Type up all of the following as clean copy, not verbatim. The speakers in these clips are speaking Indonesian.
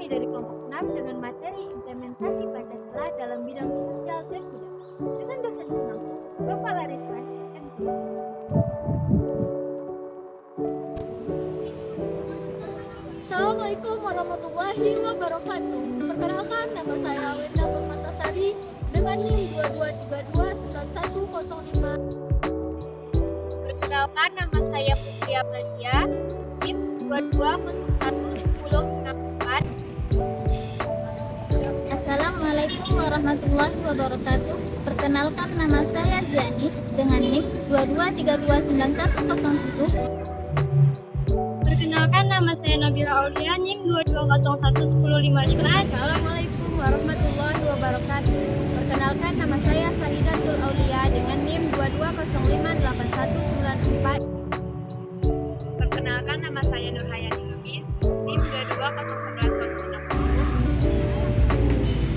kami dari kelompok 6 dengan materi implementasi Pancasila dalam bidang sosial dan budaya dengan dosen pengampu Bapak Larisman MD. Assalamualaikum warahmatullahi wabarakatuh. Perkenalkan, nama saya Wenda Permatasari dengan NIM 22329105. Perkenalkan, nama saya Putri Amalia, NIM 22011064. Assalamualaikum warahmatullahi wabarakatuh. Perkenalkan, nama saya Ziani dengan NIM 22329107. Perkenalkan, nama saya Nabila Aulia, NIM 22011055. Assalamualaikum warahmatullahi wabarakatuh. Perkenalkan, nama saya Sahidatul Aulia dengan NIM 22058194. Perkenalkan, nama saya Nurhayati Lubis, NIM 22011060.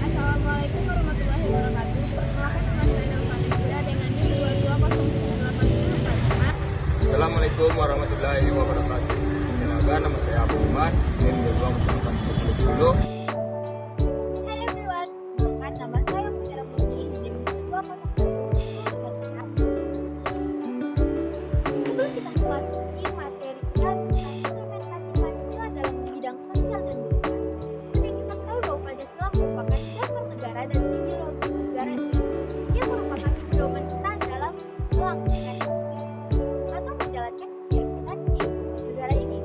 Assalamualaikum warahmatullahi wabarakatuh. Perkenalkan, nama saya Nurhayati Lubis dengan NIM 22078045. Assalamualaikum warahmatullahi wabarakatuh. Perkenalkan, nama saya Abu Umar, NIM 220410. Hai everyone, perkenalkan nama saya Mutiara Murni NIM 22011055. Sebelum kita memasuki materi kita tentang implementasi Pancasila dalam bidang sosial dan budaya, seperti kita tahu bahwa Pancasila merupakan dasar negara dan ideologi negara Indonesia yang merupakan pedoman kita dalam melangsungkan atau menjalankan kehidupan kita di negara ini.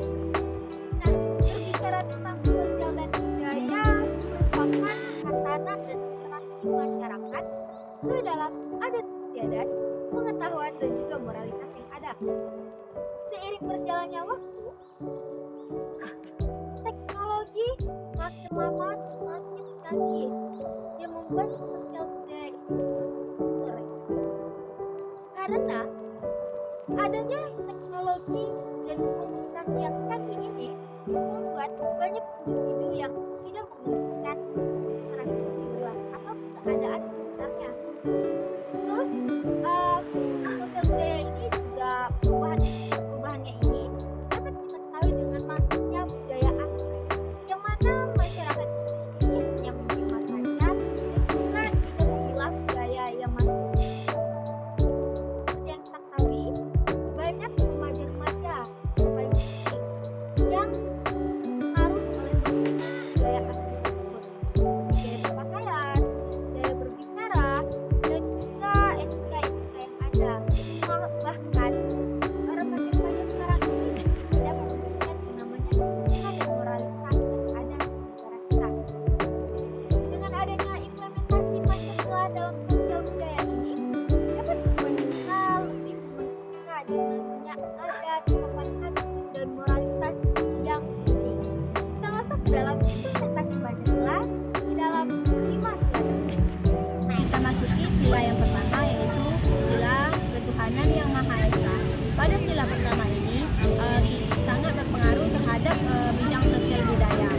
Nah, berbicara tentang sosial dan budaya merupakan tatanan dan interaksi masyarakat sesuai dalam adat istiadat, pengetahuan dan juga moralitas yang ada. Seiring berjalannya waktu, teknologi semakin lama semakin canggih yang membuat sosial budaya itu semakin keren. Karena adanya teknologi dan komunikasi yang canggih ini membuat banyak individu yang tidak menginginkan interaksi di luar atau keadaan sekitarnya. Terus sosial budaya ini juga perubahannya ini dapat kita ketahui dengan masuknya budaya asing, yang mana masyarakat ini hanya menerima saja dan juga tidak memilah budaya yang masuk. Seperti yang kita ketahui, banyak remaja-remaja paling penting yang pengaruh oleh masuknya budaya asing tersebut, seperti gaya berpakaian, gaya berbicara, dan juga etika-etika yang ada. Bahkan remaja-remaja sekarang ini tidak memiliki yang namanya etika dan moralitas yang ada di negara kita. Dengan adanya implementasi Pancasila dalam sosial budaya ini dapat membuat kita lebih membuka dengan namanya adat, sopan santun, dan moralitas yang penting. Kita masuk ke dalam implementasi Pancasila di dalam 5 sila tersebut. Nah, kita masuki sila yang pertama, yaitu sila ketuhanan yang Maha Esa. Pada sila pertama ini sangat berpengaruh terhadap bidang sosial budaya.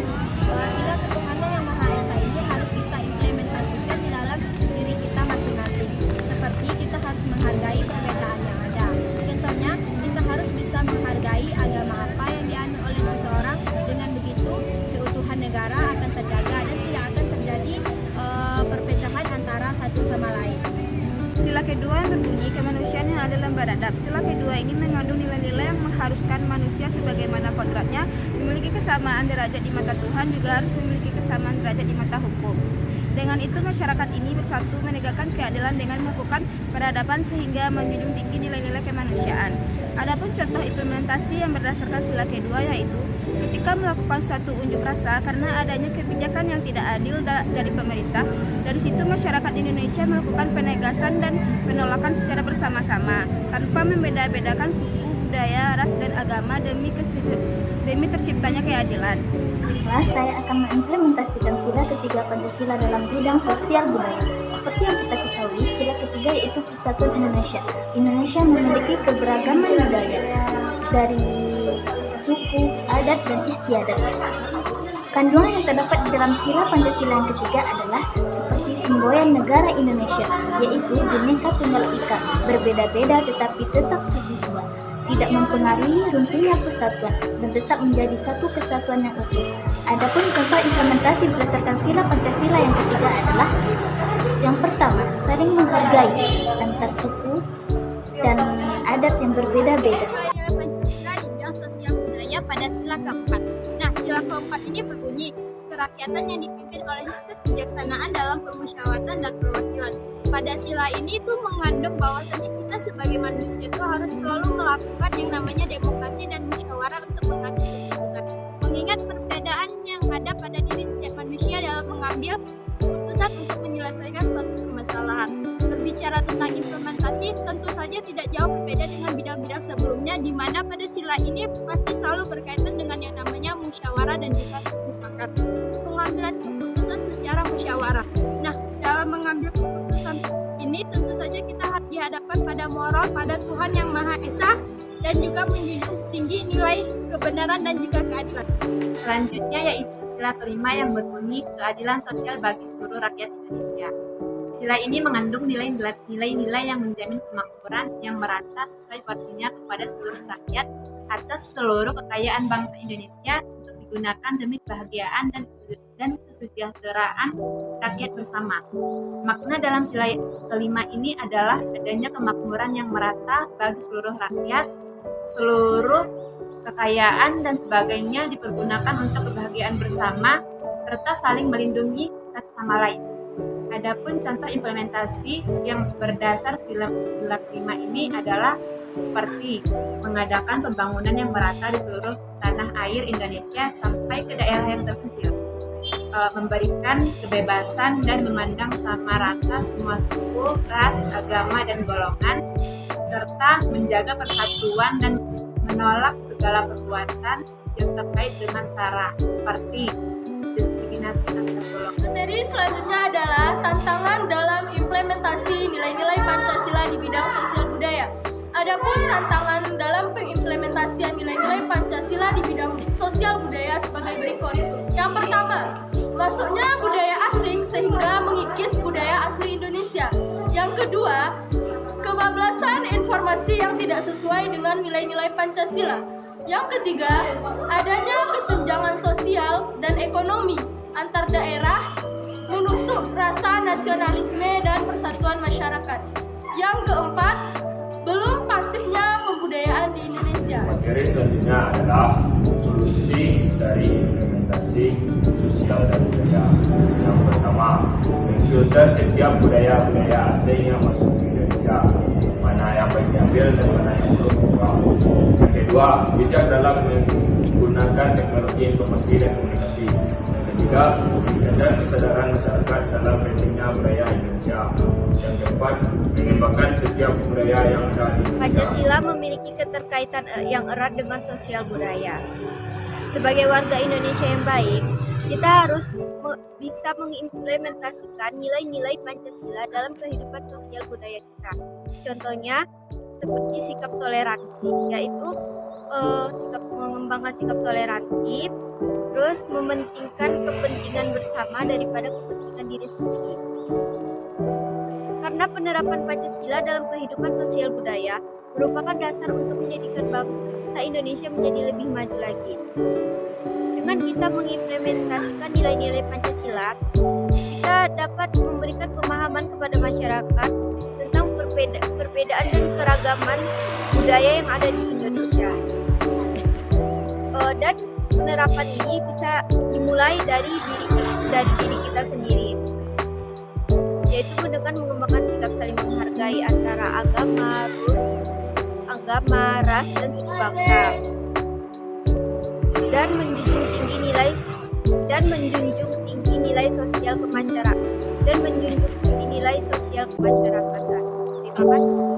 Sila ketuhanan yang Maha Esa ini harus kita implementasikan di dalam diri kita masing-masing. Seperti kita harus menghargai perbedaan yang ada. Contohnya, kita harus bisa menghargai agama apa yang dianut oleh seseorang. Dengan begitu, keutuhan negara akan terjaga dan tidak akan terjadi perpecahan antara satu sama lain. Sila kedua yang berbunyi kemanusiaan yang adil dan beradab. Sila kedua ini mengandung nilai-nilai yang mengharuskan manusia sebagaimana kodratnya memiliki kesamaan derajat di mata Tuhan, juga harus memiliki kesamaan derajat di mata hukum. Dengan itu masyarakat ini bersatu menegakkan keadilan dengan melakukan peradaban sehingga menjunjung tinggi nilai-nilai kemanusiaan. Adapun contoh implementasi yang berdasarkan sila kedua yaitu ketika melakukan suatu unjuk rasa karena adanya kebijakan yang tidak adil dari pemerintah, dari situ masyarakat Indonesia melakukan penegasan dan penolakan secara bersama-sama tanpa membeda-bedakan suku, budaya, ras, dan agama demi terciptanya keadilan. Kelas saya akan mengimplementasikan sila ketiga Pancasila dalam bidang sosial budaya. Seperti yang kita ketahui, sila ketiga yaitu Persatuan Indonesia. Indonesia memiliki keberagaman budaya dari suku, adat, dan istiadat. Kandungan yang terdapat di dalam sila Pancasila yang ketiga adalah seperti semboyan negara Indonesia, yaitu Bhinneka Tunggal Ika, berbeda-beda tetapi tetap satu jua. tidak mempengaruhi runtuhnya persatuan dan tetap menjadi satu kesatuan yang utuh. Adapun contoh implementasi berdasarkan sila Pancasila yang ketiga adalah yang pertama, saling menghargai antar suku dan adat yang berbeda-beda. Nilai-nilai Pancasila di bidang sosial budaya pada sila keempat. Nah, sila keempat ini berbunyi kerakyatan yang dipimpin oleh kebijaksanaan dalam permusyawaratan dan perwakilan. Pada sila ini tuh mengandung bahwasannya kita sebagai manusia itu harus selalu melakukan yang namanya demokrasi dan musyawarah untuk mengambil keputusan. Mengingat perbedaan yang ada pada diri setiap manusia dalam mengambil keputusan untuk menyelesaikan suatu permasalahan. Berbicara tentang implementasi, tentu saja tidak jauh berbeda dengan bidang-bidang sebelumnya, di mana pada sila ini pasti selalu berkaitan dengan yang namanya musyawarah dan juga mufakat. Pengambilan keputusan secara musyawarah. Nah, dalam mengambil keputusan ini tentu saja kita harus dihadapkan pada moral, pada Tuhan yang Maha Esa, dan juga menjunjung tinggi nilai kebenaran dan juga keadilan. Selanjutnya yaitu sila kelima yang berbunyi keadilan sosial bagi seluruh rakyat Indonesia. Sila ini mengandung nilai-nilai yang menjamin kemakmuran yang merata sesuai porsinya kepada seluruh rakyat atas seluruh kekayaan bangsa Indonesia untuk digunakan demi kebahagiaan dan kesejahteraan rakyat bersama. Makna dalam sila kelima ini adalah adanya kemakmuran yang merata bagi seluruh rakyat, seluruh kekayaan dan sebagainya dipergunakan untuk kebahagiaan bersama serta saling melindungi satu sama lain. Adapun contoh implementasi yang berdasar sila kelima ini adalah seperti mengadakan pembangunan yang merata di seluruh tanah air Indonesia sampai ke daerah yang terpencil, memberikan kebebasan dan memandang sama rata semua suku, ras, agama, dan golongan, serta menjaga persatuan dan menolak segala perbuatan yang terkait dengan SARA seperti diskriminasi antar golongan. Materi selanjutnya adalah tantangan dalam implementasi nilai-nilai Pancasila di bidang sosial budaya. Adapun tantangan dalam pengimplementasian nilai-nilai Pancasila di bidang sosial budaya sebagai berikut. Yang pertama, masuknya budaya asing sehingga mengikis budaya asli Indonesia. Yang kedua, kebablasan informasi yang tidak sesuai dengan nilai-nilai Pancasila. Yang ketiga, adanya kesenjangan sosial dan ekonomi antar daerah, menusuk rasa nasionalisme dan persatuan masyarakat. Yang keempat, belum pasifnya pembudayaan di Indonesia. Materi selanjutnya adalah solusi dari implementasi sosial dan budaya. Yang pertama, memfilter setiap budaya-budaya asing yang masuk ke Indonesia, mana yang baik diambil dan mana yang belum diubah. Yang kedua, bijak dalam menggunakan teknologi informasi dan komunikasi. Yang ketiga, meningkatkan kesadaran masyarakat dalam pentingnya budaya Indonesia. Yang keempat, mengembangkan setiap budaya yang ada di Indonesia. Pancasila memiliki keterkaitan yang erat dengan sosial budaya. Sebagai warga Indonesia yang baik, kita harus bisa mengimplementasikan nilai-nilai Pancasila dalam kehidupan sosial budaya kita. Contohnya seperti sikap toleransi, yaitu mengembangkan sikap toleransi, terus mementingkan kepentingan bersama daripada kepentingan diri sendiri. Karena penerapan Pancasila dalam kehidupan sosial budaya merupakan dasar untuk menjadikan bangsa Indonesia menjadi lebih maju lagi. Dengan kita mengimplementasikan nilai-nilai Pancasila, kita dapat memberikan pemahaman kepada masyarakat tentang perbedaan dan keragaman budaya yang ada di Indonesia. Dan penerapan ini bisa dimulai dari diri kita sendiri, yaitu dengan mengembangkan sikap saling menghargai antara agama, ras, dan suku bangsa, dan menjunjung tinggi nilai sosial kemasyarakatan. Terima kasih.